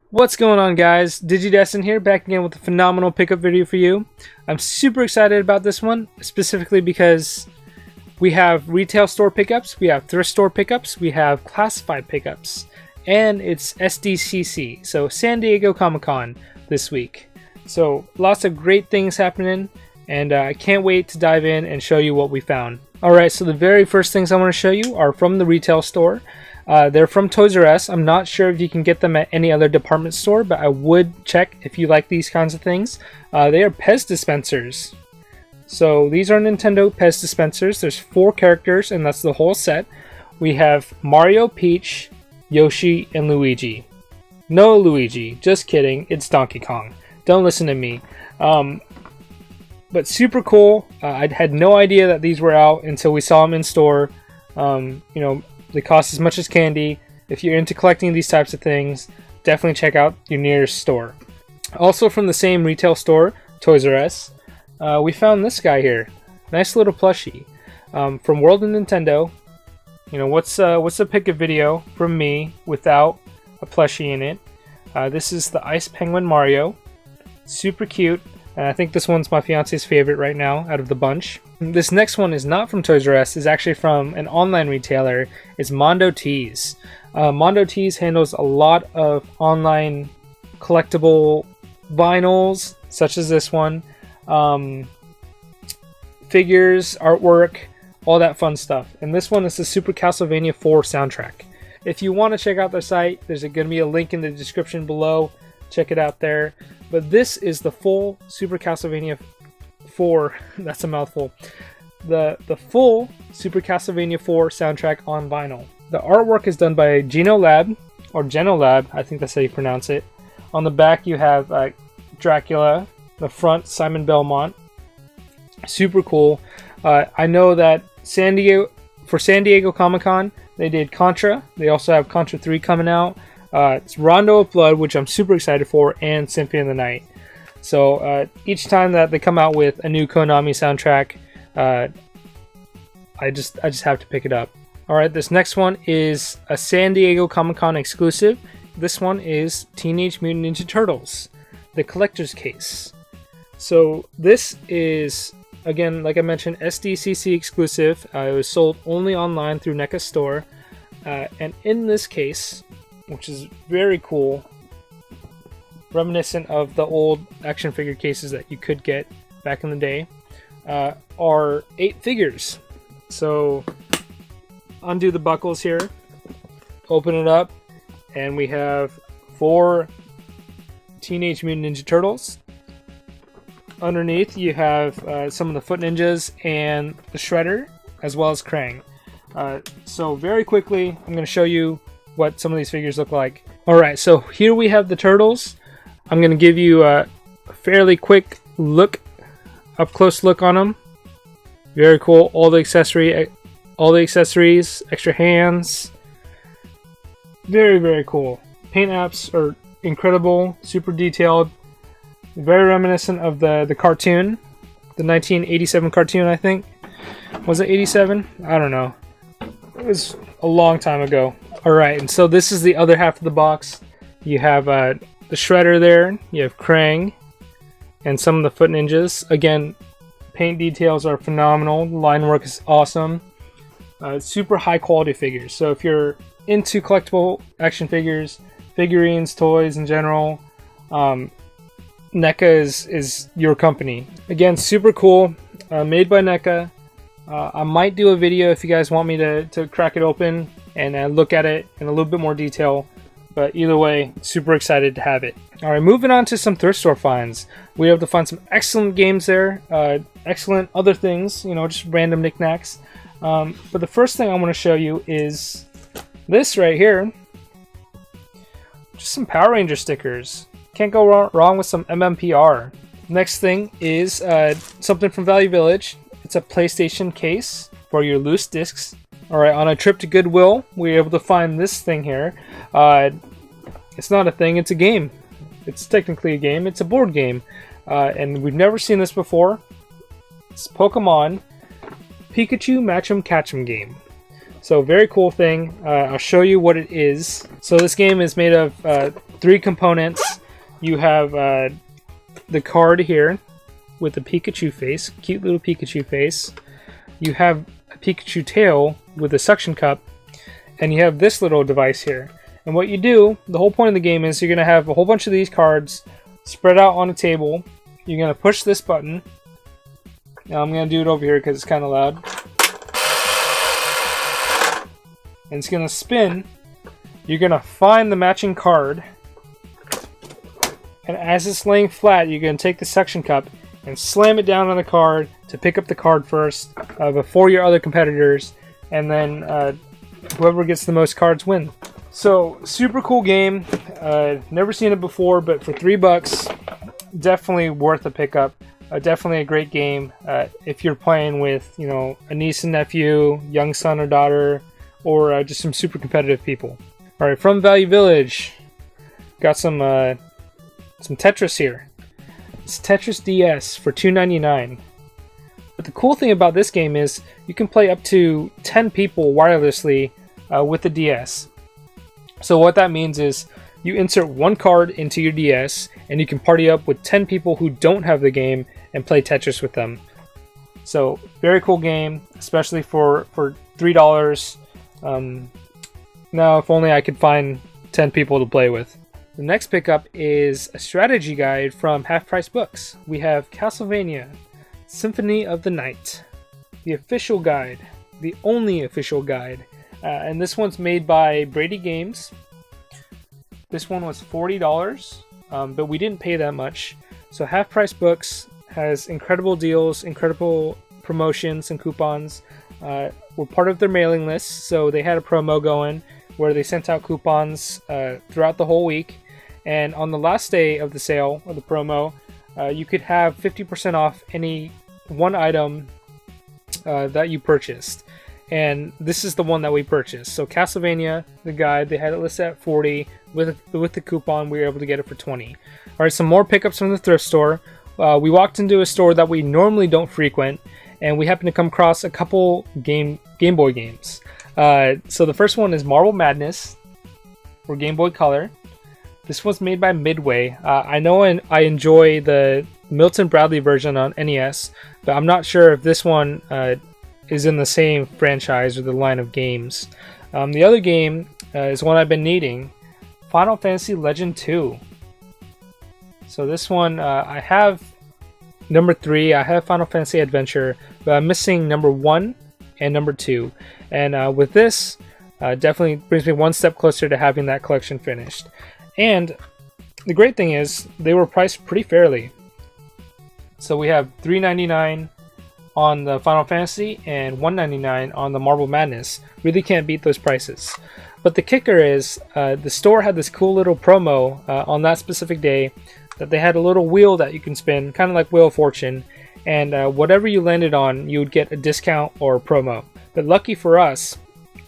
What's going on, guys? Digidesdan here, back again with a phenomenal pickup video for you. I'm super excited about this one, specifically because we have retail store pickups, we have thrift store pickups, we have classified pickups, and it's SDCC, so San Diego Comic-Con this week. So lots of great things happening, and I can't wait to dive in and show you what we found. Alright, so the very first things I want to show you are from the retail store. They're from Toys R Us. I'm not sure if you can get them at any other department store, but I would check if you like these kinds of things. They are Pez dispensers. So these are Nintendo Pez dispensers. There's 4 characters, and that's the whole set. We have Mario, Peach, Yoshi, and Luigi. No Luigi, just kidding. It's Donkey Kong. Don't listen to me. But super cool. I had no idea that these were out until we saw them in store. They cost as much as candy. If you're into collecting these types of things, definitely check out your nearest store. Also from the same retail store, Toys R Us, we found this guy here. Nice little plushie. From World of Nintendo. You know, what's a pick a video from me without a plushie in it? This is the Ice Penguin Mario. Super cute. And I think this one's my fiance's favorite right now out of the bunch. This next one is not from Toys R Us. It's actually from an online retailer. It's Mondo Tees. Mondo Tees handles a lot of online collectible vinyls, such as this one. Figures, artwork, all that fun stuff. And this one is the Super Castlevania 4 soundtrack. If you want to check out their site, there's going to be a link in the description below. Check it out there. But this is the full Super Castlevania 4, that's a mouthful, the full Super Castlevania 4 soundtrack on vinyl. The artwork is done by Genolab, or Genolab, I think that's how you pronounce it. On the back you have Dracula, the front Simon Belmont. Super cool. I know that for San Diego Comic-Con, they did Contra. They also have Contra 3 coming out. It's Rondo of Blood, which I'm super excited for, and Symphony of the Night. So each time that they come out with a new Konami soundtrack, I just have to pick it up. Alright, this next one is a San Diego Comic-Con exclusive. This one is Teenage Mutant Ninja Turtles, the collector's case. So this is, again, like I mentioned, SDCC exclusive. It was sold only online through NECA store. And in this case, which is very cool, reminiscent of the old action figure cases that you could get back in the day, are 8 figures. So undo the buckles here, open it up, and we have 4 Teenage Mutant Ninja Turtles. Underneath you have some of the Foot Ninjas and the Shredder, as well as Krang. So very quickly, I'm going to show you what some of these figures look like. Alright, so here we have the turtles. I'm going to give you a fairly quick look, up close look on them. Very cool. All the accessories, extra hands. Very, very cool. Paint apps are incredible, super detailed. Very reminiscent of the cartoon, the 1987 cartoon, I think. Was it 87? I don't know. It was a long time ago. Alright, and so this is the other half of the box. You have the Shredder there, you have Krang, and some of the Foot Ninjas. Again, paint details are phenomenal, line work is awesome. Super high quality figures. So if you're into collectible action figures, figurines, toys in general, NECA is your company. Again, super cool, made by NECA. I might do a video if you guys want me to crack it open and look at it in a little bit more detail. But either way, super excited to have it. Alright, moving on to some thrift store finds. We were able to find some excellent games there. Excellent other things, just random knickknacks. But the first thing I want to show you is this right here. Just some Power Ranger stickers. Can't go wrong with some MMPR. Next thing is something from Value Village. It's a PlayStation case for your loose discs. Alright, on a trip to Goodwill, we were able to find this thing here. It's not a thing, it's a game. It's technically a game, it's a board game. And we've never seen this before. It's Pokemon Pikachu Match'em Catch'em game. So very cool thing. I'll show you what it is. So this game is made of 3 components. You have the card here with the Pikachu face, cute little Pikachu face. You have a Pikachu tail with a suction cup, and you have this little device here. And what you do, the whole point of the game is you're going to have a whole bunch of these cards spread out on a table. You're going to push this button. Now I'm going to do it over here because it's kind of loud. And it's going to spin. You're going to find the matching card. And as it's laying flat, you're going to take the suction cup and slam it down on the card to pick up the card first before your other competitors. And then whoever gets the most cards win. So, super cool game. Never seen it before, but for $3, definitely worth a pickup. Definitely a great game if you're playing with, you know, a niece and nephew, young son or daughter, or just some super competitive people. All right, from Value Village, got some Tetris here. It's Tetris DS for $2.99. But the cool thing about this game is you can play up to 10 people wirelessly with the DS. So what that means is you insert one card into your DS and you can party up with 10 people who don't have the game and play Tetris with them. So very cool game, especially for $3. Now if only I could find 10 people to play with. The next pickup is a strategy guide from Half Price Books. We have Castlevania, Symphony of the Night, the official guide, the only official guide. And this one's made by Brady Games. This one was $40, but we didn't pay that much. So Half Price Books has incredible deals, incredible promotions and coupons. We're part of their mailing list, so they had a promo going where they sent out coupons throughout the whole week. And on the last day of the sale, or the promo, you could have 50% off any one item that you purchased. And this is the one that we purchased. So Castlevania, the guide, they had it listed at $40. With the coupon, we were able to get it for $20. All right, some more pickups from the thrift store. We walked into a store that we normally don't frequent, and we happened to come across a couple Game Boy games. So the first one is Marble Madness for Game Boy Color. This one's made by Midway. I know I enjoy the Milton Bradley version on NES, but I'm not sure if this one is in the same franchise or the line of games. The other game is one I've been needing, Final Fantasy Legend 2. So this one, I have number 3, I have Final Fantasy Adventure, but I'm missing number 1 and number 2. And with this, definitely brings me one step closer to having that collection finished. And the great thing is, they were priced pretty fairly. So we have $3.99 on the Final Fantasy and $1.99 on the Marble Madness. Really can't beat those prices. But the kicker is, the store had this cool little promo on that specific day that they had a little wheel that you can spin, kind of like Wheel of Fortune, and whatever you landed on, you would get a discount or a promo. But lucky for us,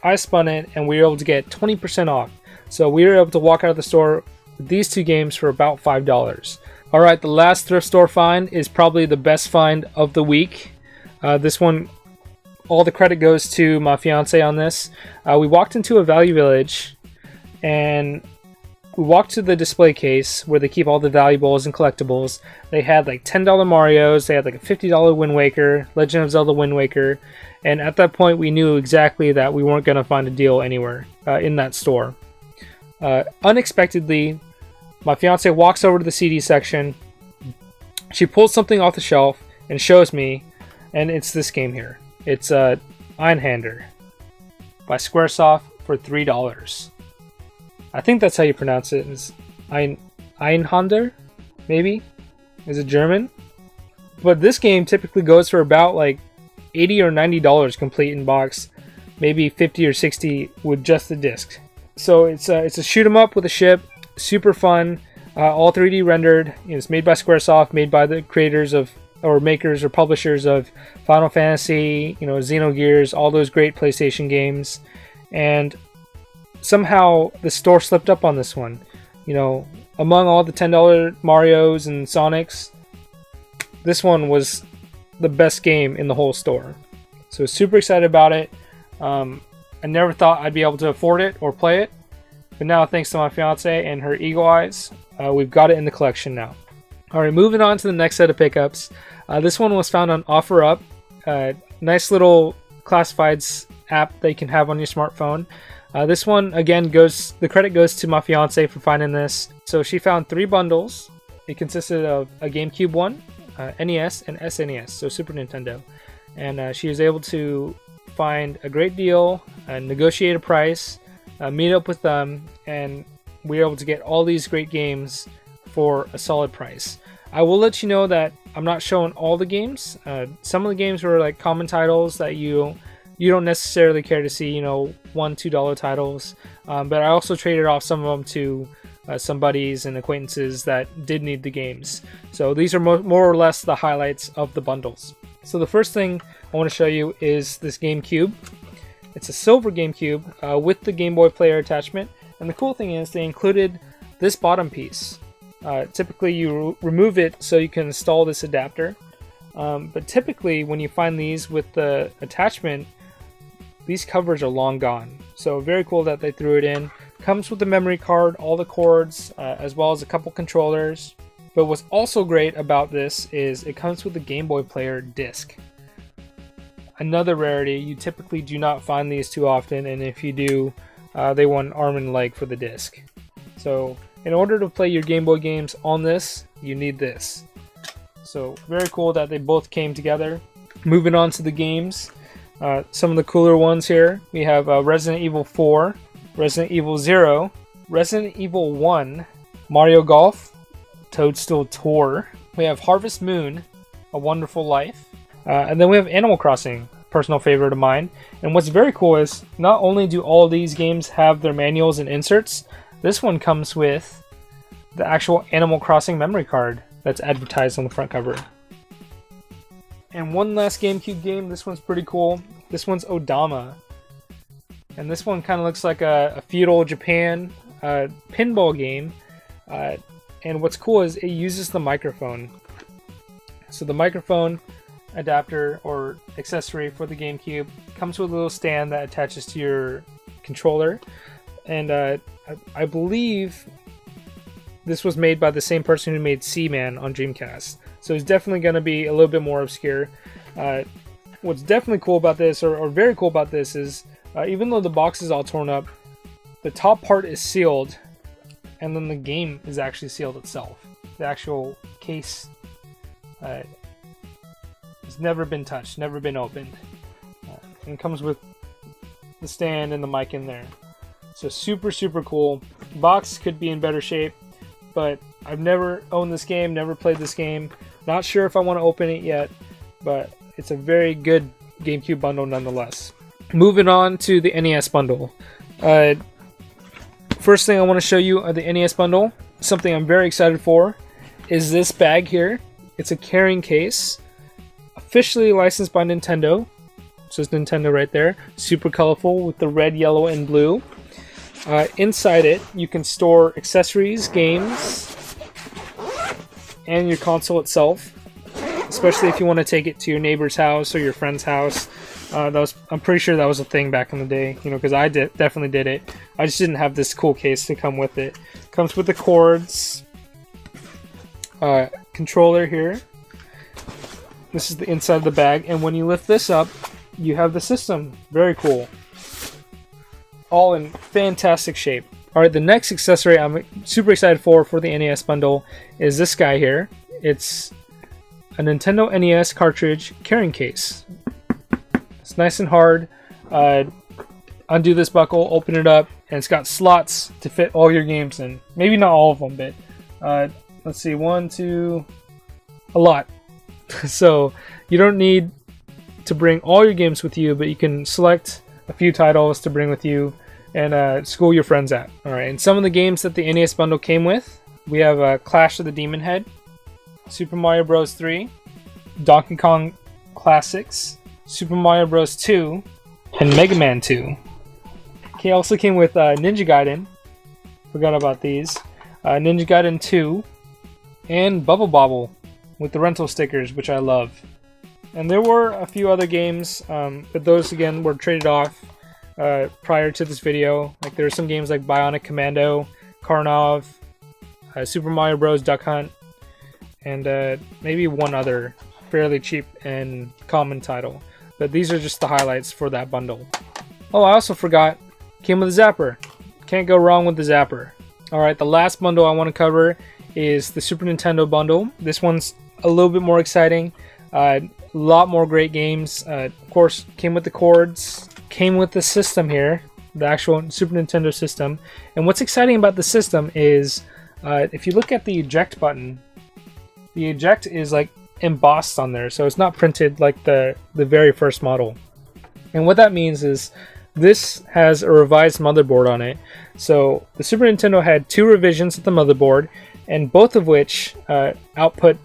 I spun it and we were able to get 20% off. So we were able to walk out of the store with these 2 games for about $5. Alright, the last thrift store find is probably the best find of the week. This one, all the credit goes to my fiance on this. We walked into a Value Village and we walked to the display case where they keep all the valuables and collectibles. They had like $10 Marios, they had like a $50 Wind Waker, Legend of Zelda Wind Waker, and at that point we knew exactly that we weren't going to find a deal anywhere in that store. Unexpectedly, my fiance walks over to the CD section. She pulls something off the shelf and shows me, and it's this game here. It's Einhander by Squaresoft for $3. I think that's how you pronounce it. It's Einhander, maybe? Is it German? But this game typically goes for about like $80 or $90 complete in box, maybe $50 or $60 with just the disc. So it's a shoot 'em up with a ship, super fun, all 3D rendered. You know, it's made by Squaresoft, made by the creators of, or makers or publishers of Final Fantasy, you know, Xenogears, all those great PlayStation games. And somehow the store slipped up on this one. You know, among all the $10 Marios and Sonics, this one was the best game in the whole store. So super excited about it. I never thought I'd be able to afford it or play it, But now, thanks to my fiance and her eagle eyes, we've got it in the collection now. Alright, moving on to the next set of pickups. This one was found on OfferUp. Nice little classifieds app that you can have on your smartphone. This one, again, the credit goes to my fiance for finding this. So she found 3 bundles. It consisted of a GameCube one, NES, and SNES, so Super Nintendo. And she was able to find a great deal, negotiate a price, meet up with them, and we were able to get all these great games for a solid price. I will let you know that I'm not showing all the games. Some of the games were like common titles that you don't necessarily care to see, $1, $2 titles. But I also traded off some of them to some buddies and acquaintances that did need the games. So these are more or less the highlights of the bundles. So the first thing I want to show you is this GameCube. It's a silver GameCube with the Game Boy player attachment. And the cool thing is they included this bottom piece. Typically you remove it so you can install this adapter. But typically when you find these with the attachment, these covers are long gone. So very cool that they threw it in. Comes with the memory card, all the cords, as well as a couple controllers. But what's also great about this is it comes with a Game Boy player disc. Another rarity. You typically do not find these too often, and if you do, they want an arm and leg for the disc. So in order to play your Game Boy games on this, you need this. So very cool that they both came together. Moving on to the games. Some of the cooler ones here. We have Resident Evil 4, Resident Evil 0, Resident Evil 1, Mario Golf, Toadstool Tour. We have Harvest Moon, A Wonderful Life. And then we have Animal Crossing, personal favorite of mine. And what's very cool is not only do all of these games have their manuals and inserts, this one comes with the actual Animal Crossing memory card that's advertised on the front cover. And one last GameCube game, this one's pretty cool. This one's Odama. And this one kind of looks like a feudal Japan pinball game. And what's cool is it uses the microphone. So the microphone adapter or accessory for the GameCube comes with a little stand that attaches to your controller. And I believe this was made by the same person who made Seaman on Dreamcast. So it's definitely going to be a little bit more obscure. What's definitely cool about this, or very cool about this, is even though the box is all torn up, the top part is sealed, and then the game is actually sealed itself. The actual case has never been touched, never been opened. And it comes with the stand and the mic in there. So super, super cool. The box could be in better shape, but I've never owned this game, never played this game. Not sure if I want to open it yet, but it's a very good GameCube bundle nonetheless. Moving on to the NES bundle. First thing I want to show you of the NES bundle, something I'm very excited for, is this bag here. It's a carrying case, officially licensed by Nintendo. It says Nintendo right there. Super colorful with the red, yellow, and blue. Inside it, you can store accessories, games, and your console itself. Especially if you want to take it to your neighbor's house or your friend's house. I'm pretty sure that was a thing back in the day, because I definitely did it. I just didn't have this cool case to come with it. Comes with the cords, controller here. This is the inside of the bag, and when you lift this up, you have the system. Very cool. All in fantastic shape. Alright, the next accessory I'm super excited for the NES bundle is this guy here. It's a Nintendo NES cartridge carrying case. It's nice and hard. Undo this buckle, open it up, and it's got slots to fit all your games in. Maybe not all of them, but let's see, 1, 2, a lot. So you don't need to bring all your games with you, but you can select a few titles to bring with you and school your friends at. Alright, and some of the games that the NES bundle came with, we have Clash of the Demon Head, Super Mario Bros. 3, Donkey Kong Classics, Super Mario Bros. 2, and Mega Man 2. Okay, also came with Ninja Gaiden. Forgot about these. Ninja Gaiden 2, and Bubble Bobble with the rental stickers, which I love. And there were a few other games, but those again were traded off prior to this video. Like there are some games like Bionic Commando, Karnov, Super Mario Bros. Duck Hunt, and maybe one other fairly cheap and common title. But these are just the highlights for that bundle. Oh, I also forgot, came with a zapper. Can't go wrong with the zapper. Alright, the last bundle I want to cover is the Super Nintendo bundle. This one's a little bit more exciting. A lot more great games. Of course, came with the cords, came with the system here, the actual Super Nintendo system. And what's exciting about the system is, if you look at the eject button, the eject is like embossed on there, so it's not printed like the very first model. And what that means is this has a revised motherboard on it. So the Super Nintendo had 2 revisions of the motherboard, and both of which output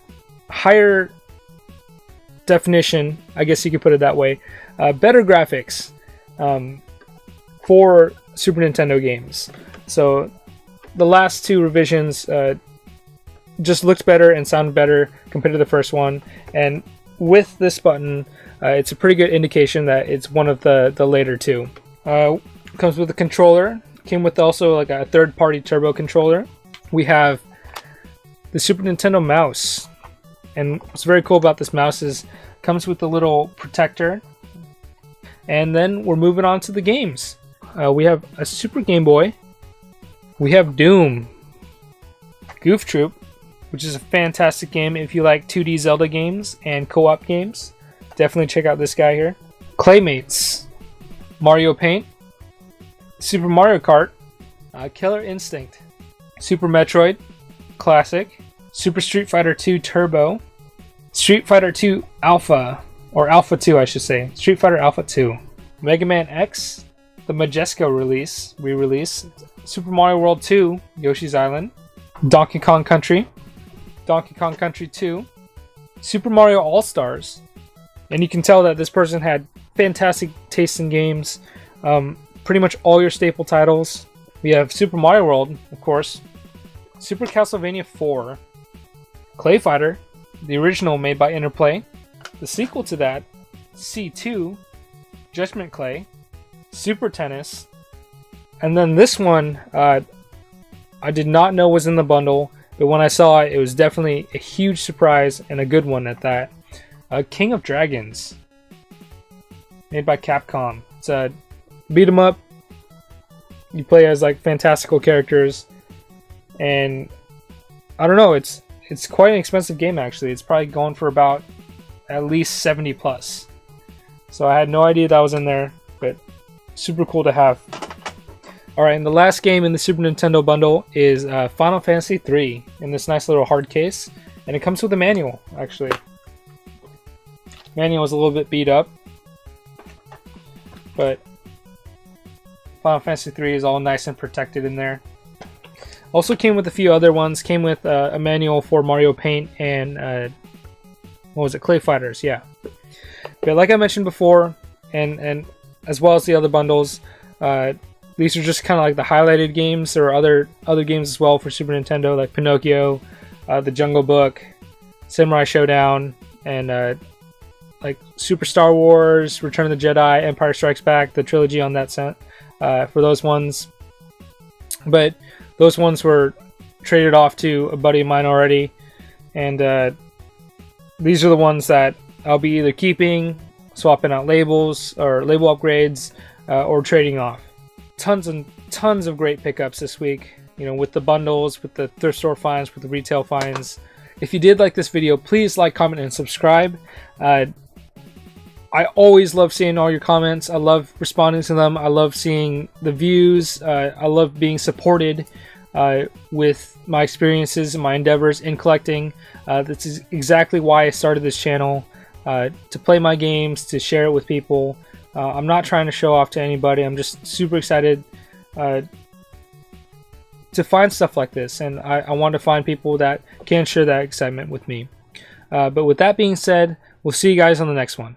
higher definition, I guess you could put it that way, better graphics for Super Nintendo games. So the last 2 revisions just looked better and sounded better compared to the first one, and with this button it's a pretty good indication that it's one of the later 2. Comes with a controller, came with also like a third-party turbo controller. We have the Super Nintendo mouse, and what's very cool about this mouse is comes with a little protector. And then we're moving on to the games. We have a Super Game Boy, we have Doom, Goof Troop, which is a fantastic game if you like 2D Zelda games and co-op games. Definitely check out this guy here. Claymates, Mario Paint, Super Mario Kart, Killer Instinct, Super Metroid Classic, Super Street Fighter 2 Turbo, Street Fighter 2 Alpha, or Alpha 2 I should say, Street Fighter Alpha 2, Mega Man X, the Majesco re-release, Super Mario World 2, Yoshi's Island, Donkey Kong Country, Donkey Kong Country 2, Super Mario All-Stars, and you can tell that this person had fantastic taste in games. Pretty much all your staple titles. We have Super Mario World, of course, Super Castlevania 4, Clay Fighter, the original made by Interplay, the sequel to that, C2, Judgment Clay, Super Tennis, and then this one I did not know was in the bundle, but when I saw it, it was definitely a huge surprise and a good one at that. King of Dragons, made by Capcom. It's a beat 'em up. You play as like fantastical characters, and I don't know. It's quite an expensive game actually. It's probably going for about at least 70 plus. So I had no idea that was in there, but super cool to have. All right, and the last game in the Super Nintendo bundle is Final Fantasy 3 in this nice little hard case, and it comes with a manual actually. Manual is a little bit beat up, but Final Fantasy 3 is all nice and protected in there. Also came with a few other ones. Came with a manual for Mario Paint and what was it? Clay Fighters, yeah. But like I mentioned before, and as well as the other bundles, these are just kind of like the highlighted games. There are other games as well for Super Nintendo, like Pinocchio, The Jungle Book, Samurai Showdown, and like Super Star Wars, Return of the Jedi, Empire Strikes Back, the trilogy on that set, for those ones. But those ones were traded off to a buddy of mine already, and these are the ones that I'll be either keeping, swapping out labels or label upgrades, or trading off. Tons and tons of great pickups this week, you know, with the bundles, with the thrift store finds, with the retail finds. If you did like this video, please like, comment, and subscribe. I always love seeing all your comments. I love responding to them. I love seeing the views. I love being supported with my experiences and my endeavors in collecting. This is exactly why I started this channel, to play my games, to share it with people. I'm not trying to show off to anybody. I'm just super excited to find stuff like this, and I want to find people that can share that excitement with me. But with that being said, we'll see you guys on the next one.